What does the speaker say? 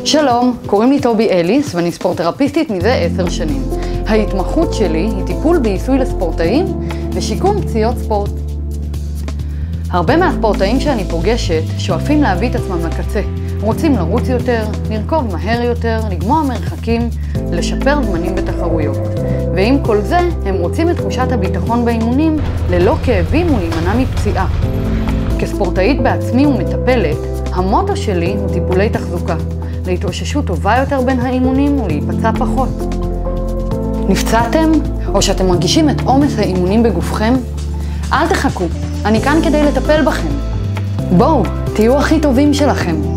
שלום, קוראים לי טובי אליס ואני ספורטרפיסטית מזה 10 שנים. ההתמחות שלי היא טיפול בעיסוי לספורטאים ושיקום פציעות ספורט. הרבה מהספורטאים שאני פוגשת שואפים להביא את עצמם לקצה. רוצים לרוץ יותר, לרכוב מהר יותר, לגמוע מרחקים, לשפר זמנים בתחרויות. ועם כל זה, הם רוצים את תחושת הביטחון באימונים ללא כאבים ולהימנע מפציעה. כספורטאית בעצמי ומטפלת, המוטו שלי הוא טיפולי תחזוקה. להתאוששות טובה יותר בין האימונים ולהיפצע פחות. נפצעתם? או שאתם מרגישים את עומס האימונים בגופכם? אל תחכו, אני כאן כדי לטפל בכם. בואו, תהיו הכי טובים שלכם.